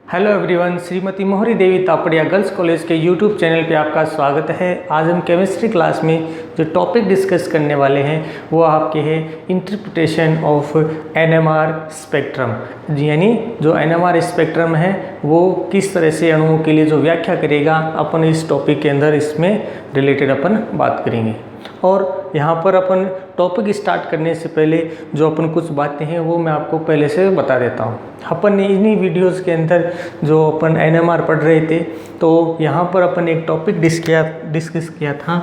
Hello everyone, Shrimati मोहरी देवी Tapadia girls college के YouTube channel पे आपका स्वागत है। आज हम केमिस्ट्री क्लास में जो टॉपिक डिस्कस करने वाले हैं वो आपके हैं इंटरप्रिटेशन ऑफ एनएमआर स्पेक्ट्रम। यानी जो एनएमआर स्पेक्ट्रम है वो किस तरह से अणुओं के लिए जो व्याख्या करेगा, अपन इस टॉपिक के अंदर इसमें रिलेटेड अपन बात करेंगे। और यहाँ पर अपन टॉपिक स्टार्ट करने से पहले जो अपन कुछ बातें हैं वो मैं आपको पहले से बता देता हूँ। अपन ने इन्हीं वीडियोस के अंदर जो अपन एनएमआर पढ़ रहे थे तो यहाँ पर अपन एक टॉपिक डिस्कस किया था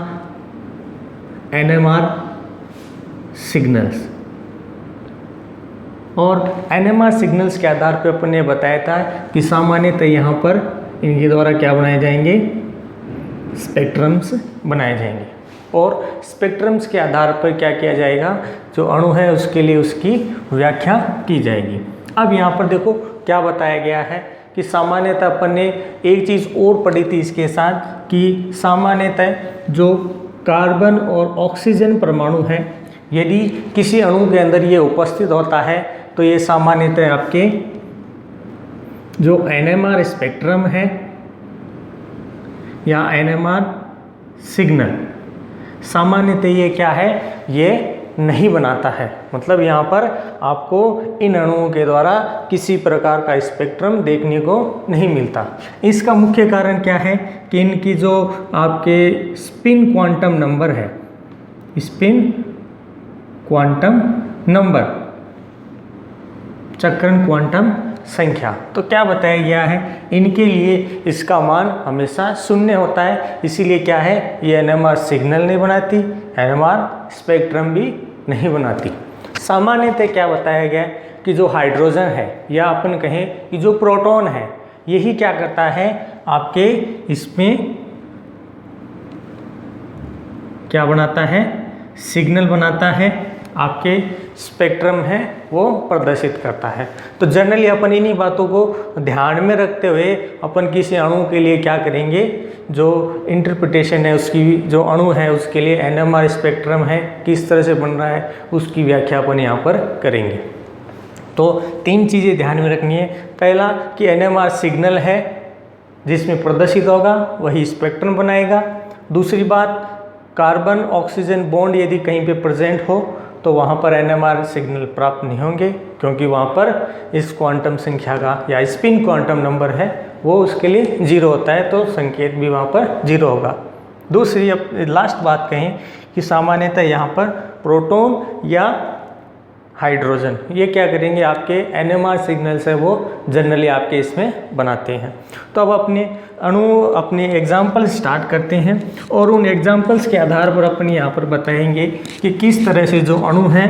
एनएमआर सिग्नल्स। और एनएमआर सिग्नल्स के आधार पर अपन ने बताया था कि सामान्यतः यहाँ पर इनके द्वारा क्या बनाए जाएंगे, स्पेक्ट्रम्स बनाए जाएंगे। और स्पेक्ट्रम्स के आधार पर क्या किया जाएगा, जो अणु है उसके लिए उसकी व्याख्या की जाएगी। अब यहाँ पर देखो क्या बताया गया है कि सामान्यतः अपन ने एक चीज़ और पढ़ी थी इसके साथ कि सामान्यतः जो कार्बन और ऑक्सीजन परमाणु है, यदि किसी अणु के अंदर ये उपस्थित होता है तो ये सामान्यतः आपके जो एनएमआर स्पेक्ट्रम है या एनएमआर सिग्नल, सामान्यतः ये क्या है, ये नहीं बनाता है। मतलब यहाँ पर आपको इन अणुओं के द्वारा किसी प्रकार का स्पेक्ट्रम देखने को नहीं मिलता। इसका मुख्य कारण क्या है कि इनकी जो आपके स्पिन क्वांटम नंबर है, स्पिन क्वांटम नंबर, चक्रण क्वांटम संख्या, तो क्या बताया गया है, इनके लिए इसका मान हमेशा शून्य होता है। इसीलिए क्या है, ये एनएमआर सिग्नल नहीं बनाती, एनएमआर स्पेक्ट्रम भी नहीं बनाती। सामान्यतः क्या बताया गया कि जो हाइड्रोजन है या अपन कहें कि जो प्रोटॉन है, यही क्या करता है, आपके इसमें क्या बनाता है, सिग्नल बनाता है, आपके स्पेक्ट्रम है वो प्रदर्शित करता है। तो जनरली अपन इन्हीं बातों को ध्यान में रखते हुए अपन किसी अणु के लिए क्या करेंगे, जो इंटरप्रिटेशन है उसकी, जो अणु है उसके लिए एनएमआर स्पेक्ट्रम है किस तरह से बन रहा है उसकी व्याख्या अपन यहाँ पर करेंगे। तो तीन चीज़ें ध्यान में रखनी है। पहला कि एनएमआर सिग्नल है जिसमें प्रदर्शित होगा वही स्पेक्ट्रम बनाएगा। दूसरी बात, कार्बन ऑक्सीजन बॉन्ड यदि कहीं पे प्रेजेंट हो तो वहाँ पर एनएमआर सिग्नल प्राप्त नहीं होंगे, क्योंकि वहाँ पर इस क्वांटम संख्या का या स्पिन क्वांटम नंबर है वो उसके लिए जीरो होता है, तो संकेत भी वहाँ पर जीरो होगा। दूसरी अब लास्ट बात कहें कि सामान्यतः यहाँ पर प्रोटॉन या हाइड्रोजन ये क्या करेंगे, आपके एनएमआर सिग्नल्स है वो जनरली आपके इसमें बनाते हैं। तो अब अपने एग्जाम्पल स्टार्ट करते हैं और उन एग्जाम्पल्स के आधार पर अपन यहाँ पर बताएंगे कि किस तरह से जो अणु हैं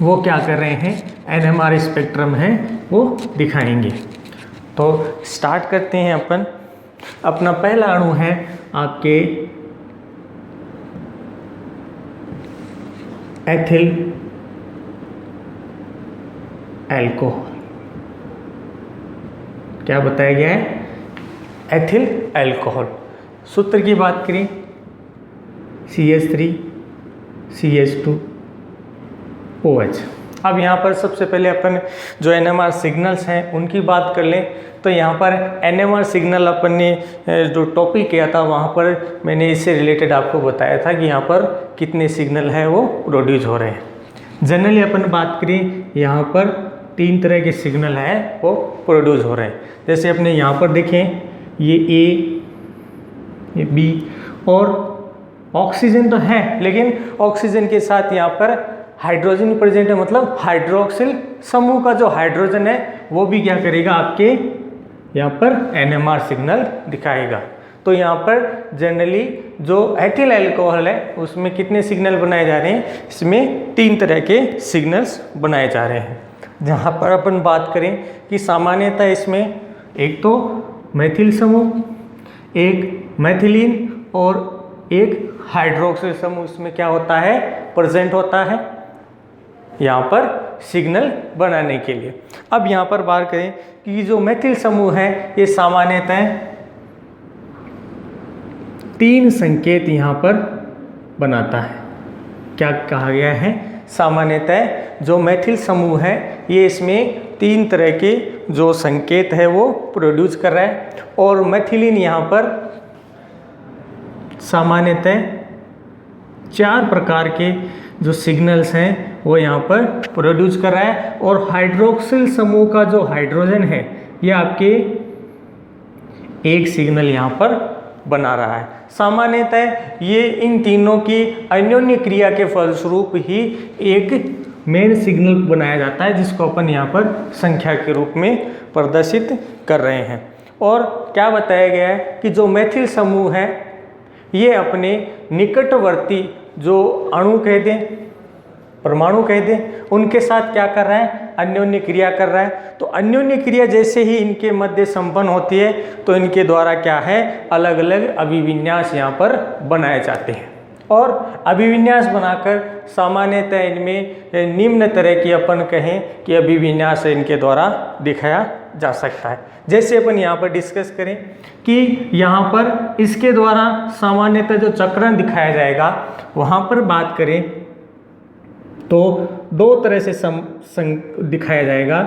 वो क्या कर रहे हैं, एनएमआर स्पेक्ट्रम है वो दिखाएंगे। तो स्टार्ट करते हैं अपन। अपना पहला अणु है आपके एथिल एल्कोहल। क्या बताया गया है, एथिल एल्कोहल। सूत्र की बात करें CH3 CH2 OH। अब यहाँ पर सबसे पहले अपन जो एनएमआर सिग्नल्स हैं उनकी बात कर लें। तो यहाँ पर एनएमआर सिग्नल अपन ने जो टॉपिक किया था वहाँ पर मैंने इससे रिलेटेड आपको बताया था कि यहाँ पर कितने सिग्नल हैं वो प्रोड्यूस हो रहे हैं। जनरली अपन बात करें यहाँ पर तीन तरह के सिग्नल हैं वो प्रोड्यूस हो रहे हैं। जैसे अपने यहाँ पर देखें, ये A, ये B, और ऑक्सीजन तो है लेकिन ऑक्सीजन के साथ यहाँ पर हाइड्रोजन प्रेजेंट है। मतलब हाइड्रोक्सिल समूह का जो हाइड्रोजन है वो भी क्या करेगा, आपके यहाँ पर एनएमआर सिग्नल दिखाएगा। तो यहाँ पर जनरली जो एथिल अल्कोहल है उसमें कितने सिग्नल बनाए जा रहे हैं, इसमें तीन तरह के सिग्नल्स बनाए जा रहे हैं। जहाँ पर अपन बात करें कि सामान्यतः इसमें एक तो मैथिल समूह, एक मैथिलीन और एक हाइड्रोक्सिल समूह इसमें क्या होता है, प्रेजेंट होता है यहाँ पर सिग्नल बनाने के लिए। अब यहाँ पर बात करें कि जो मैथिल समूह है ये सामान्यतः तीन संकेत यहाँ पर बनाता है। क्या कहा गया है, सामान्यतः जो मैथिल समूह है ये इसमें तीन तरह के जो संकेत है वो प्रोड्यूस कर रहा है, और मेथिलीन यहाँ पर सामान्यतः 4 प्रकार के जो सिग्नल्स हैं वो यहाँ पर प्रोड्यूस कर रहा है। और हाइड्रोक्सिल समूह का जो हाइड्रोजन है ये आपके एक सिग्नल यहाँ पर बना रहा है। सामान्यतः ये इन तीनों की अन्योन्य क्रिया के फलस्वरूप ही एक मेन सिग्नल बनाया जाता है, जिसको अपन यहाँ पर संख्या के रूप में प्रदर्शित कर रहे हैं। और क्या बताया गया है कि जो मेथिल समूह है ये अपने निकटवर्ती जो अणु कह दें, परमाणु कह दें, उनके साथ क्या कर रहा है, अन्योन्य क्रिया कर रहा है। तो अन्योन्य क्रिया जैसे ही इनके मध्य संपन्न होती है तो इनके द्वारा क्या है, अलग अलग अभिविन्यास यहाँ पर बनाए जाते हैं। और अभिविन्यास बनाकर सामान्यतः इनमें निम्न तरह की अपन कहें कि अभिविन्यास इनके द्वारा दिखाया जा सकता है। जैसे अपन यहाँ पर डिस्कस करें कि यहाँ पर इसके द्वारा सामान्यतः जो चक्रण दिखाया जाएगा, वहाँ पर बात करें तो 2 तरह से दिखाया जाएगा।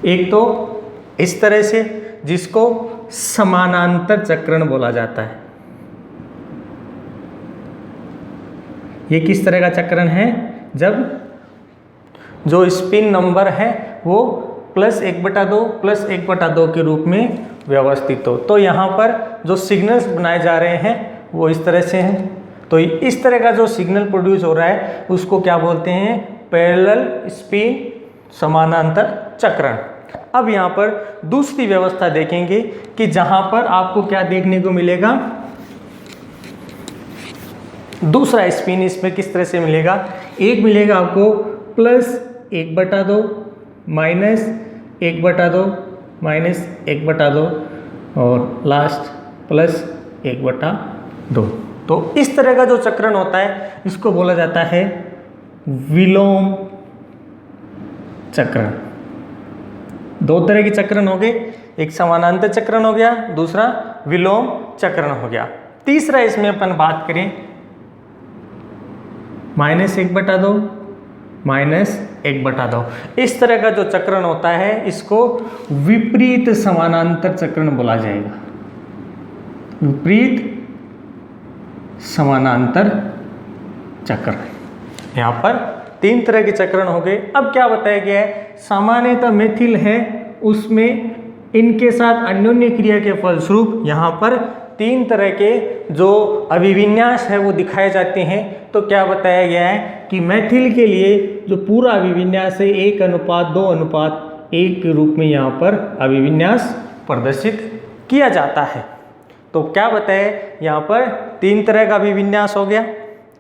एक तो इस तरह से, जिसको समानांतर चक्रण बोला जाता है। ये किस तरह का चक्रण है, जब जो स्पिन नंबर है वो +1/2 +1/2 के रूप में व्यवस्थित हो। तो यहाँ पर जो सिग्नल्स बनाए जा रहे हैं वो इस तरह से हैं। तो इस तरह का जो सिग्नल प्रोड्यूस हो रहा है उसको क्या बोलते हैं, पैरेलल स्पिन समानांतर चक्रण। अब यहाँ पर दूसरी व्यवस्था देखेंगे कि जहाँ पर आपको क्या देखने को मिलेगा, दूसरा स्पिन इसमें किस तरह से मिलेगा। एक मिलेगा आपको +1/2 -1/2 -1/2 और लास्ट +1/2। तो इस तरह का जो चक्रण होता है इसको बोला जाता है विलोम चक्रण। 2 तरह के चक्रण हो गए, एक समानांतर चक्रण हो गया, दूसरा विलोम चक्रण हो गया। तीसरा इसमें अपन बात करें -1/2 -1/2। इस तरह का जो चक्रण होता है इसको विपरीत समानांतर चक्रण बोला जाएगा। विपरीत समानांतर चक्र। यहाँ पर 3 तरह के चक्रण हो गए। अब क्या बताया गया है, सामान्यतः मेथिल है उसमें इनके साथ अन्योन्य क्रिया के फलस्वरूप यहाँ पर 3 तरह के जो अभिविन्यास है वो दिखाए जाते हैं। तो क्या बताया गया है कि मेथिल के लिए जो पूरा अभिविन्यास है 1:2:1 के रूप में यहाँ पर अभिविन्यास प्रदर्शित किया जाता है। तो क्या बताया, यहाँ पर 3 तरह का अभिविन्यास हो गया।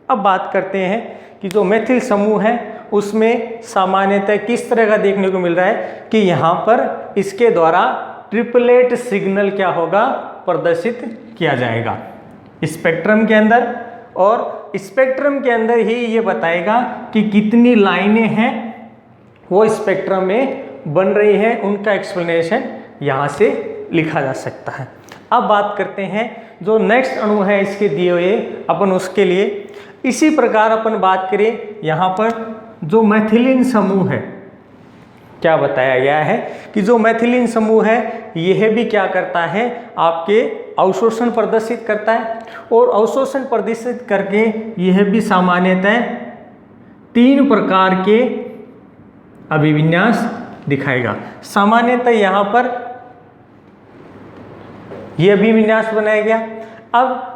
अब बात करते हैं कि जो मेथिल समूह है उसमें सामान्यतः किस तरह का देखने को मिल रहा है कि यहाँ पर इसके द्वारा ट्रिपलेट सिग्नल क्या होगा, प्रदर्शित किया जाएगा स्पेक्ट्रम के अंदर। और स्पेक्ट्रम के अंदर ही ये बताएगा कि कितनी लाइनें हैं वो स्पेक्ट्रम में बन रही हैं, उनका एक्सप्लेनेशन यहाँ से लिखा जा सकता है। अब बात करते हैं जो नेक्स्ट अणु है इसके दिए हुए, अपन उसके लिए इसी प्रकार अपन बात करें। यहाँ पर जो मेथिलीन समूह है, क्या बताया गया है कि जो मेथिलीन समूह है यह भी क्या करता है, आपके अवशोषण प्रदर्शित करता है। और अवशोषण प्रदर्शित करके यह भी सामान्यतः 3 प्रकार के अभिविन्यास दिखाएगा। सामान्यतः यहाँ पर यह अभिविन्यास बनाया गया। अब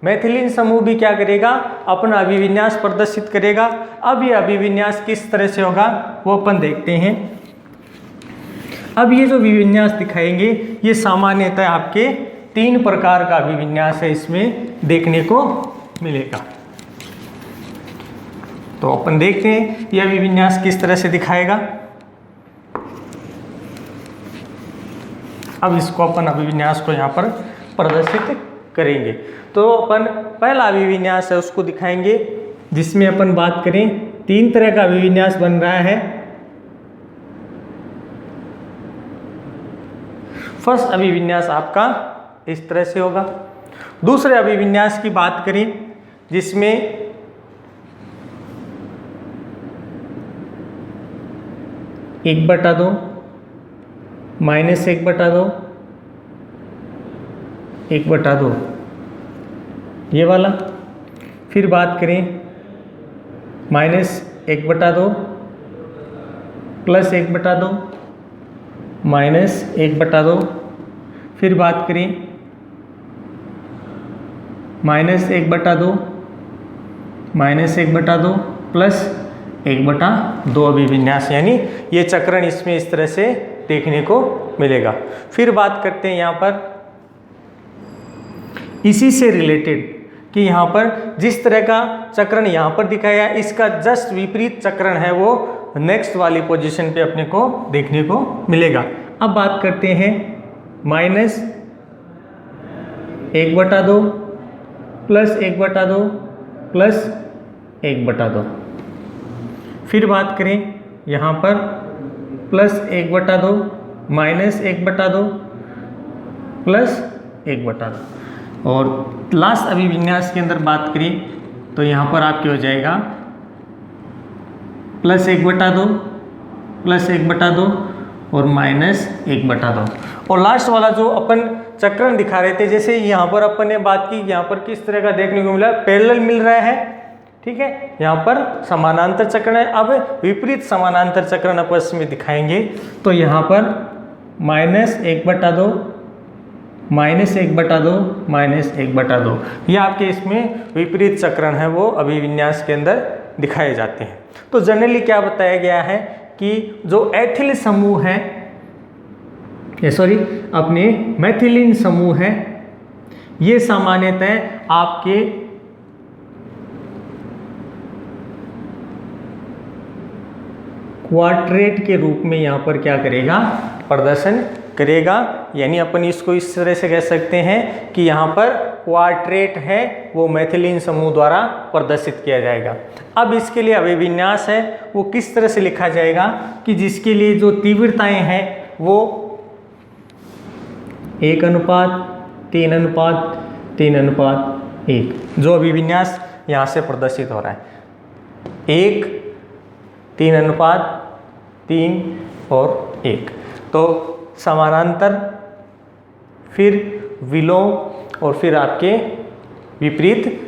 मेथिलीन समूह भी क्या करेगा, अपना अभिविन्यास प्रदर्शित करेगा। अब ये अभिविन्यास किस तरह से होगा वो अपन देखते हैं। अब ये जो अभिविन्यास दिखाएंगे ये सामान्यतः आपके 3 प्रकार का अभिविन्यास है, इसमें देखने को मिलेगा। तो अपन देखते हैं ये अभिविन्यास किस तरह से दिखाएगा। अब इसको अपन अभिविन्यास को यहाँ पर प्रदर्शित करेंगे। तो अपन पहला अभिविन्यास है उसको दिखाएंगे, जिसमें अपन बात करें 3 तरह का अभिविन्यास बन रहा है। फर्स्ट अभिविन्यास आपका इस तरह से होगा। दूसरे अभिविन्यास की बात करें जिसमें 1/2 -1/2 1/2 ये वाला। फिर बात करें -1/2 +1/2 -1/2। फिर बात करें -1/2 -1/2 +1/2 अभिविन्यास, यानी ये चक्रण इसमें इस तरह से देखने को मिलेगा। फिर बात करते हैं यहाँ पर इसी से रिलेटेड कि यहाँ पर जिस तरह का चक्रण यहाँ पर दिखाया इसका जस्ट विपरीत चक्रण है वो नेक्स्ट वाली पोजीशन पे अपने को देखने को मिलेगा। अब बात करते हैं -1/2 +1/2 +1/2। फिर बात करें यहाँ पर +1/2 -1/2 +1/2। और लास्ट अभिविन्यास के अंदर बात करें तो यहाँ पर आपके हो जाएगा +1/2 +1/2 और -1/2। और लास्ट वाला जो अपन चक्रण दिखा रहे थे, जैसे यहाँ पर अपन ने बात की यहाँ पर किस तरह का देखने को मिला, पैरेलल मिल रहा है, ठीक है। यहाँ पर समानांतर चक्रण है। अब विपरीत समानांतर चक्रण आपस में दिखाएंगे तो यहाँ पर -1/2 -1/2 -1/2 ये आपके इसमें विपरीत चक्रण है वो अभिविन्यास के अंदर दिखाए जाते हैं। तो जनरली क्या बताया गया है कि जो एथिल समूह है, अपने मेथिलीन समूह है, ये सामान्यतः आपके क्वाड्रेट के रूप में यहाँ पर क्या करेगा, प्रदर्शन करेगा। यानी अपन इसको इस तरह से कह सकते हैं कि यहाँ पर क्वाड्रेट है वो मेथिलीन समूह द्वारा प्रदर्शित किया जाएगा। अब इसके लिए अभिविन्यास है वो किस तरह से लिखा जाएगा कि जिसके लिए जो तीव्रताएं हैं वो 1:3:3:1 जो अभिविन्यास यहाँ से प्रदर्शित हो रहा है 1:3:3 और 1। तो समानांतर, फिर विलोम और फिर आपके विपरीत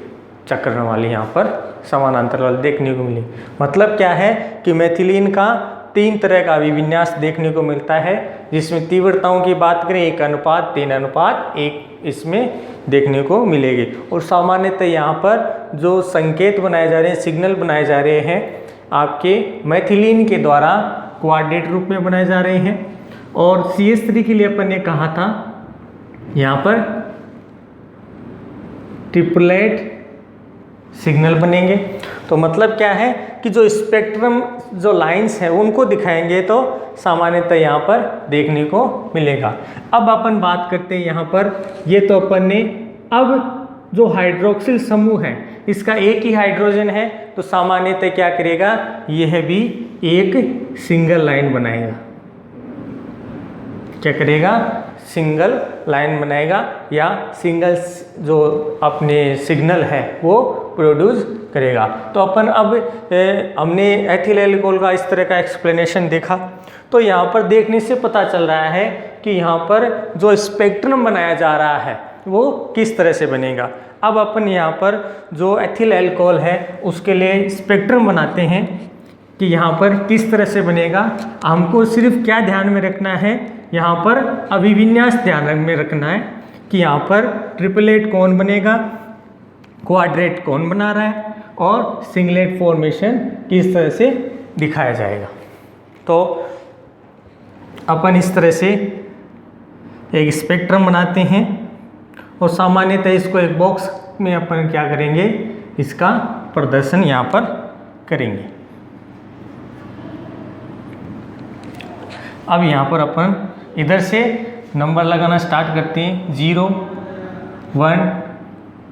चक्रण वाली यहाँ पर समानांतर वाली देखने को मिली। मतलब क्या है कि मेथिलीन का 3 तरह का अभिविन्यास देखने को मिलता है, जिसमें तीव्रताओं की बात करें 1:3:1 इसमें देखने को मिलेगी। और सामान्यतः यहाँ पर जो संकेत बनाए जा रहे हैं, सिग्नल बनाए जा रहे हैं आपके मेथिलीन के द्वारा क्वाड्रेट रूप में बनाए जा रहे हैं। और CH3 के लिए अपन ने कहा था यहाँ पर ट्रिपलेट सिग्नल बनेंगे। तो मतलब क्या है कि जो स्पेक्ट्रम जो लाइंस हैं उनको दिखाएंगे तो सामान्यतः यहाँ पर देखने को मिलेगा। अब अपन बात करते हैं यहाँ पर, ये तो अपन ने, अब जो हाइड्रोक्सिल समूह है इसका एक ही हाइड्रोजन है तो सामान्यतः क्या करेगा, यह भी एक सिंगल लाइन बनाएगा। क्या करेगा, सिंगल लाइन बनाएगा या सिंगल जो अपने सिग्नल है वो प्रोड्यूस करेगा। तो अपन अब हमने एथिल एल्कोहल का इस तरह का एक्सप्लेनेशन देखा। तो यहाँ पर देखने से पता चल रहा है कि यहाँ पर जो स्पेक्ट्रम बनाया जा रहा है वो किस तरह से बनेगा। अब अपन यहाँ पर जो एथिल एल्कोहल है उसके लिए स्पेक्ट्रम बनाते हैं कि यहाँ पर किस तरह से बनेगा। हमको सिर्फ क्या ध्यान में रखना है, यहाँ पर अभिविन्यास ध्यान में रखना है कि यहाँ पर ट्रिपलेट कौन बनेगा, क्वाड्रेट कौन बना रहा है और सिंगलेट फॉर्मेशन किस तरह से दिखाया जाएगा। तो अपन इस तरह से एक स्पेक्ट्रम बनाते हैं और सामान्यतः इसको एक बॉक्स में अपन क्या करेंगे, इसका प्रदर्शन यहाँ पर करेंगे। अब यहाँ पर अपन इधर से नंबर लगाना स्टार्ट करते हैं, 0 1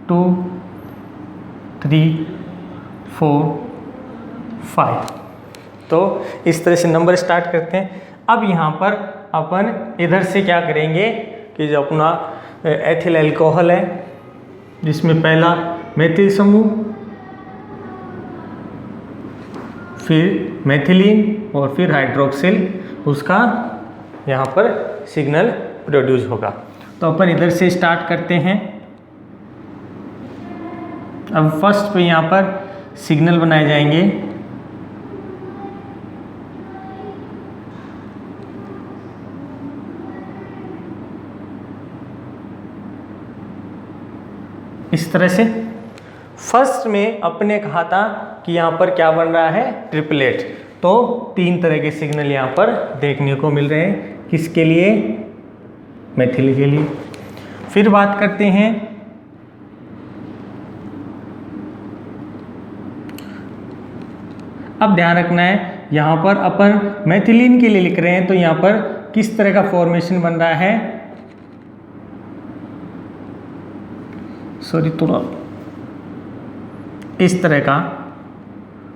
2 3 4 5। तो इस तरह से नंबर स्टार्ट करते हैं। अब यहाँ पर अपन इधर से क्या करेंगे कि जो अपना एथिल एल्कोहल है जिसमें पहला मेथिल समूह, फिर मेथिलीन, और फिर हाइड्रोक्सिल उसका यहाँ पर सिग्नल प्रोड्यूस होगा। तो अपन इधर से स्टार्ट करते हैं। अब फर्स्ट पे यहाँ पर सिग्नल बनाए जाएंगे। इस तरह से फर्स्ट में अपने कहा था कि यहाँ पर क्या बन रहा है, ट्रिपलेट। तो 3 तरह के सिग्नल यहाँ पर देखने को मिल रहे हैं। किसके लिए? मेथिल के लिए। फिर बात करते हैं अब ध्यान रखना है, यहाँ पर अपन मेथिलीन के लिए लिख रहे हैं तो यहाँ पर किस तरह का फॉर्मेशन बन रहा है, सॉरी थोड़ा इस तरह का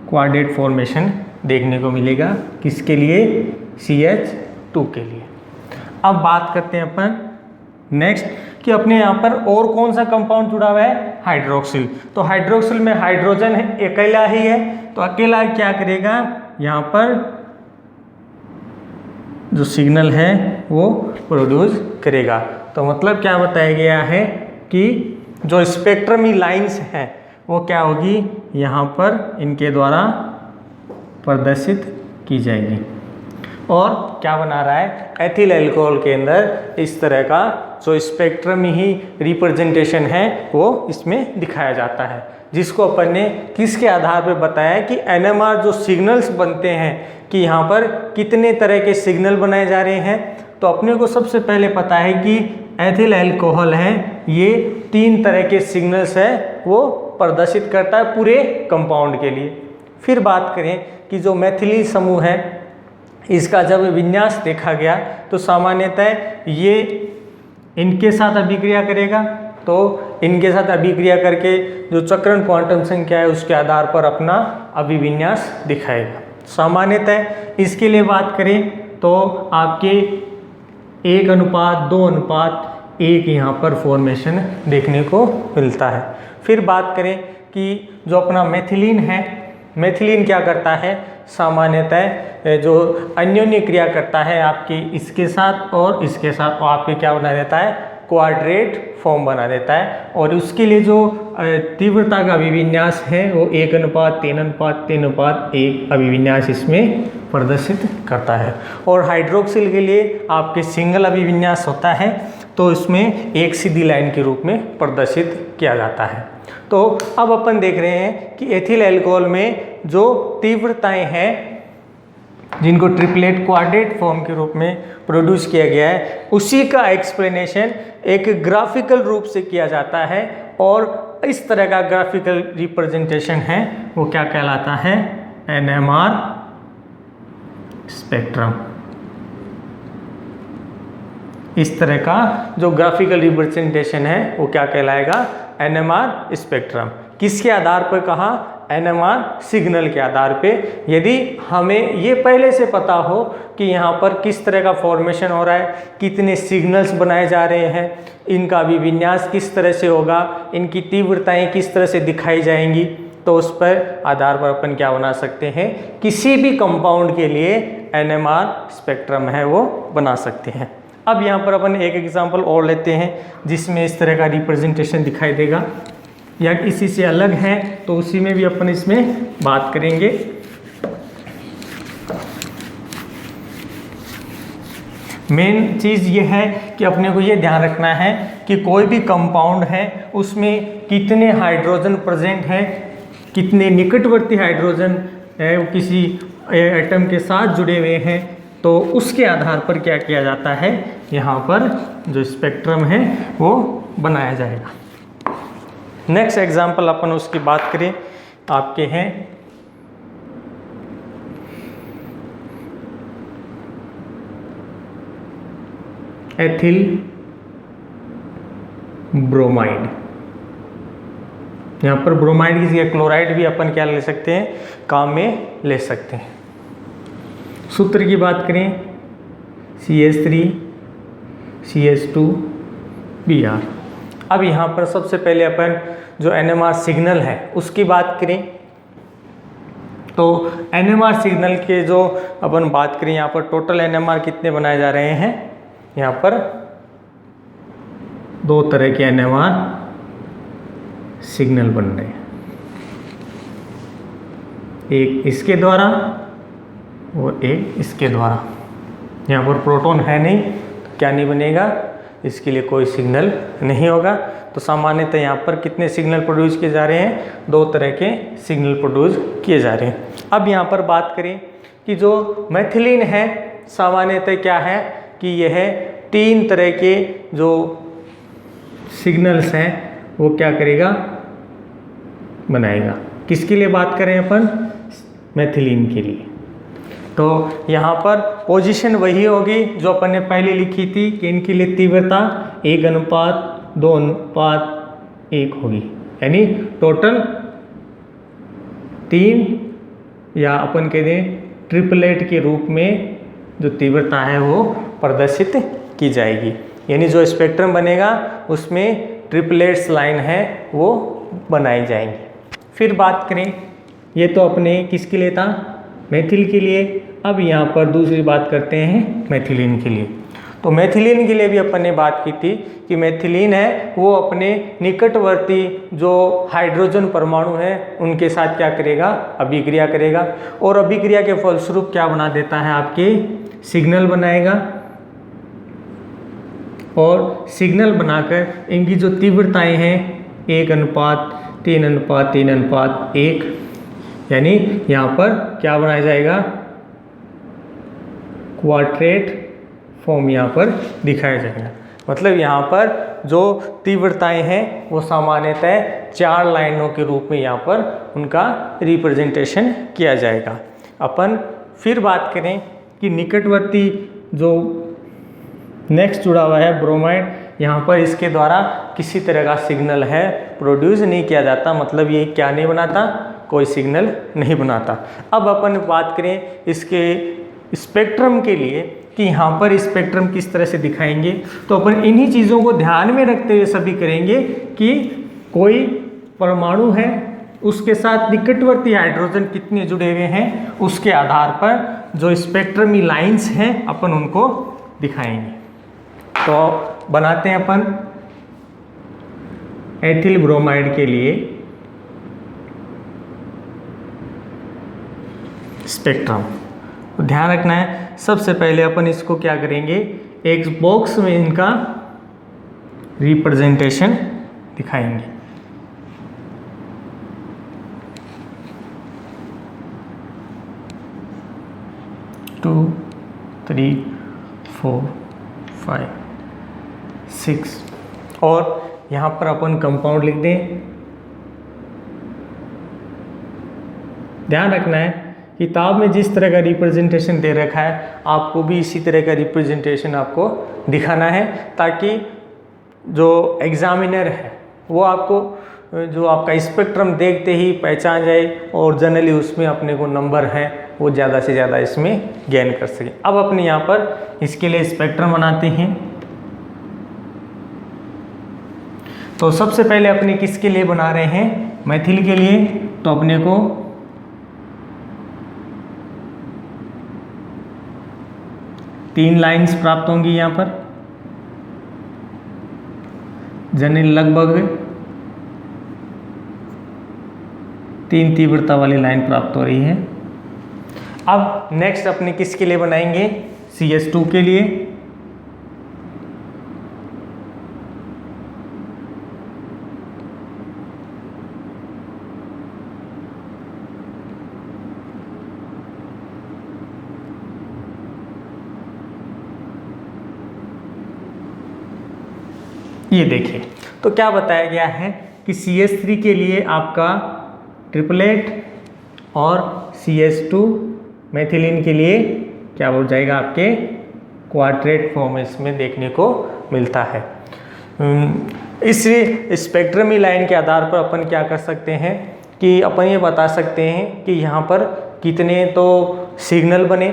क्वाड्रेट फॉर्मेशन देखने को मिलेगा। किसके लिए? CH2 के लिए। अब बात करते हैं अपन नेक्स्ट कि अपने यहाँ पर और कौन सा कंपाउंड जुड़ा हुआ है, हाइड्रोक्सिल। तो हाइड्रोक्सिल में हाइड्रोजन है, अकेला ही है, तो अकेला क्या करेगा, यहाँ पर जो सिग्नल है वो प्रोड्यूस करेगा। तो मतलब क्या बताया गया है कि जो स्पेक्ट्रमी लाइंस हैं वो क्या होगी, यहाँ पर इनके द्वारा प्रदर्शित की जाएगी। और क्या बना रहा है, एथिल अल्कोहल के अंदर इस तरह का जो स्पेक्ट्रम ही रिप्रेजेंटेशन है वो इसमें दिखाया जाता है, जिसको अपन ने किसके आधार पर बताया कि NMR जो सिग्नल्स बनते हैं कि यहाँ पर कितने तरह के सिग्नल बनाए जा रहे हैं। तो अपने को सबसे पहले पता है कि एथिल अल्कोहल है, ये 3 तरह के सिग्नल्स है वो प्रदर्शित करता है पूरे कंपाउंड के लिए। फिर बात करें कि जो मैथिली समूह है इसका जब विन्यास देखा गया तो सामान्यतः ये इनके साथ अभिक्रिया करेगा, तो इनके साथ अभिक्रिया करके जो चक्रण क्वांटम संख्या है उसके आधार पर अपना अभिविन्यास दिखाएगा। सामान्यतः इसके लिए बात करें तो आपके 1:2:1 यहाँ पर फॉर्मेशन देखने को मिलता है। फिर बात करें कि जो अपना मेथिलीन है, मेथिलीन क्या करता है, सामान्यतः जो अन्योन्य क्रिया करता है आपकी इसके साथ और इसके साथ, और आपके क्या बना देता है, क्वाड्रेट फॉर्म बना देता है। और उसके लिए जो तीव्रता का अभिविन्यास है वो 1:3:3:1 अभिविन्यास इसमें प्रदर्शित करता है। और हाइड्रोक्सिल के लिए आपके सिंगल अभिविन्यास होता है, तो इसमें एक सीधी लाइन के रूप में प्रदर्शित किया जाता है। तो अब अपन देख रहे हैं कि एथिल अल्कोहल में जो तीव्रताएं हैं जिनको ट्रिपलेट क्वाड्रेट फॉर्म के रूप में प्रोड्यूस किया गया है, उसी का एक्सप्लेनेशन एक ग्राफिकल रूप से किया जाता है। और इस तरह का ग्राफिकल रिप्रेजेंटेशन है वो क्या कहलाता है, NMR स्पेक्ट्रम। इस तरह का जो ग्राफिकल रिप्रेजेंटेशन है वो क्या कहलाएगा, NMR स्पेक्ट्रम। किसके आधार पर कहा, NMR सिग्नल के आधार पे। यदि हमें ये पहले से पता हो कि यहाँ पर किस तरह का फॉर्मेशन हो रहा है, कितने सिग्नल्स बनाए जा रहे हैं, इनका अभिविन्यास किस तरह से होगा, इनकी तीव्रताएं किस तरह से दिखाई जाएंगी, तो उस पर आधार पर अपन क्या बना सकते हैं, किसी भी कंपाउंड के लिए NMR स्पेक्ट्रम है वो बना सकते हैं। अब यहाँ पर अपन एक एग्जांपल और लेते हैं जिसमें इस तरह का रिप्रेजेंटेशन दिखाई देगा, या इसी से अलग है तो उसी में भी अपन इसमें बात करेंगे। मेन चीज़ ये है कि अपने को ये ध्यान रखना है कि कोई भी कंपाउंड है उसमें कितने हाइड्रोजन प्रेजेंट हैं, कितने निकटवर्ती हाइड्रोजन है वो किसी एटम के साथ जुड़े हुए हैं, तो उसके आधार पर क्या किया जाता है, यहाँ पर जो स्पेक्ट्रम है वो बनाया जाएगा। नेक्स्ट एग्जाम्पल अपन उसकी बात करें, आपके हैं एथिल ब्रोमाइड। यहाँ पर ब्रोमाइड की जगह क्लोराइड भी अपन क्या ले सकते हैं, काम में ले सकते हैं। सूत्र की बात करें CH3 CH2 Br। अब यहाँ पर सबसे पहले अपन जो NMR सिग्नल है उसकी बात करें। तो NMR सिग्नल के जो अपन बात करें यहाँ पर टोटल NMR कितने बनाए जा रहे हैं, यहाँ पर 2 तरह के NMR सिग्नल बन रहे हैं, एक इसके द्वारा और एक इसके द्वारा। यहाँ पर प्रोटॉन है नहीं तो क्या नहीं बनेगा, इसके लिए कोई सिग्नल नहीं होगा। तो सामान्यतः यहाँ पर कितने सिग्नल प्रोड्यूस किए जा रहे हैं, 2 तरह के सिग्नल प्रोड्यूस किए जा रहे हैं। अब यहाँ पर बात करें कि जो मेथिलीन है सामान्यतः क्या है कि यह 3 तरह के जो सिग्नल्स हैं वो क्या करेगा, बनाएगा। किसके लिए बात करें अपन, मेथिलीन के लिए। तो यहाँ पर पोजीशन वही होगी जो अपन ने पहले लिखी थी कि इनके लिए तीव्रता 1:2:1 होगी, यानी टोटल 3 या अपन कह दें ट्रिपलेट के रूप में जो तीव्रता है वो प्रदर्शित की जाएगी। यानी जो स्पेक्ट्रम बनेगा उसमें ट्रिपलेट्स लाइन है वो बनाई जाएंगी। फिर बात करें, ये तो अपने किसके लिए था, मेथिल के लिए। अब यहाँ पर दूसरी बात करते हैं मेथिलीन के लिए। तो मेथिलीन के लिए भी अपन ने बात की थी कि मेथिलीन है वो अपने निकटवर्ती जो हाइड्रोजन परमाणु है उनके साथ क्या करेगा, अभिक्रिया करेगा, और अभिक्रिया के फलस्वरूप क्या बना देता है, आपके सिग्नल बनाएगा। और सिग्नल बनाकर इनकी जो तीव्रताएं हैं 1:3:3:1, यानी यहाँ पर क्या बनाया जाएगा, क्वाड्रेट फॉर्म यहाँ पर दिखाया जाएगा। मतलब यहाँ पर जो तीव्रताएं हैं वो सामान्यतः 4 लाइनों के रूप में यहाँ पर उनका रिप्रेजेंटेशन किया जाएगा। अपन फिर बात करें कि निकटवर्ती जो नेक्स्ट जुड़ा हुआ है ब्रोमाइड, यहाँ पर इसके द्वारा किसी तरह का सिग्नल है प्रोड्यूस नहीं किया जाता, मतलब ये क्या नहीं बनाता, कोई सिग्नल नहीं बनाता। अब अपन बात करें इसके स्पेक्ट्रम के लिए कि यहाँ पर स्पेक्ट्रम किस तरह से दिखाएंगे, तो अपन इन्हीं चीज़ों को ध्यान में रखते हुए सभी करेंगे कि कोई परमाणु है उसके साथ निकटवर्ती हाइड्रोजन कितने जुड़े हुए हैं, उसके आधार पर जो स्पेक्ट्रमी लाइंस हैं अपन उनको दिखाएंगे। तो बनाते हैं अपन एथिल ब्रोमाइड के लिए स्पेक्ट्रम। तो ध्यान रखना है, सबसे पहले अपन इसको क्या करेंगे, एक बॉक्स में इनका रिप्रेजेंटेशन दिखाएंगे। टू 3 4 5 6 और यहाँ पर अपन कंपाउंड लिख दें। ध्यान रखना है किताब में जिस तरह का रिप्रेजेंटेशन दे रखा है आपको भी इसी तरह का रिप्रेजेंटेशन आपको दिखाना है, ताकि जो एग्जामिनर है वो आपको जो आपका स्पेक्ट्रम देखते ही पहचान जाए और जनरली उसमें अपने को नंबर हैं वो ज़्यादा से ज़्यादा इसमें गेन कर सके। अब अपने यहाँ पर इसके लिए स्पेक्ट्रम बनाते हैं। तो सबसे पहले अपने किसके लिए बना रहे हैं, मेथिल के लिए। तो अपने को तीन लाइंस प्राप्त होंगी यहाँ पर, जनरली लगभग 3 तीव्रता वाली लाइन प्राप्त हो रही है। अब नेक्स्ट अपने किसके लिए बनाएंगे, CH2 के लिए। ये देखिए, तो क्या बताया गया है कि CH3 के लिए आपका ट्रिपलेट और CH2 मेथिलीन के लिए क्या हो जाएगा, आपके क्वाड्रेट फॉर्म इसमें देखने को मिलता है। इस स्पेक्ट्रमी लाइन के आधार पर अपन क्या कर सकते हैं कि अपन ये बता सकते हैं कि यहाँ पर कितने तो सिग्नल बने,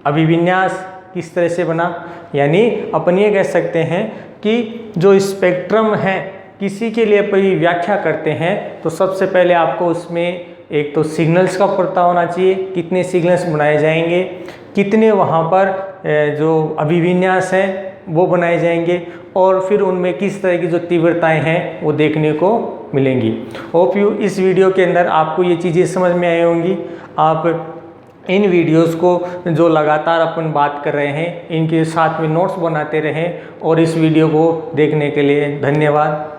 अभिविन्यास किस तरह से बना। यानी अपन ये कह सकते हैं कि जो स्पेक्ट्रम है किसी के लिए कोई व्याख्या करते हैं तो सबसे पहले आपको उसमें एक तो सिग्नल्स का पता होना चाहिए, कितने सिग्नल्स बनाए जाएंगे, कितने वहाँ पर जो अभिविन्यास हैं वो बनाए जाएंगे, और फिर उनमें किस तरह की जो तीव्रताएं हैं वो देखने को मिलेंगी। होप यू इस वीडियो के अंदर आपको ये चीज़ें समझ में आई होंगी। आप इन वीडियोस को जो लगातार अपन बात कर रहे हैं इनके साथ में नोट्स बनाते रहें, और इस वीडियो को देखने के लिए धन्यवाद।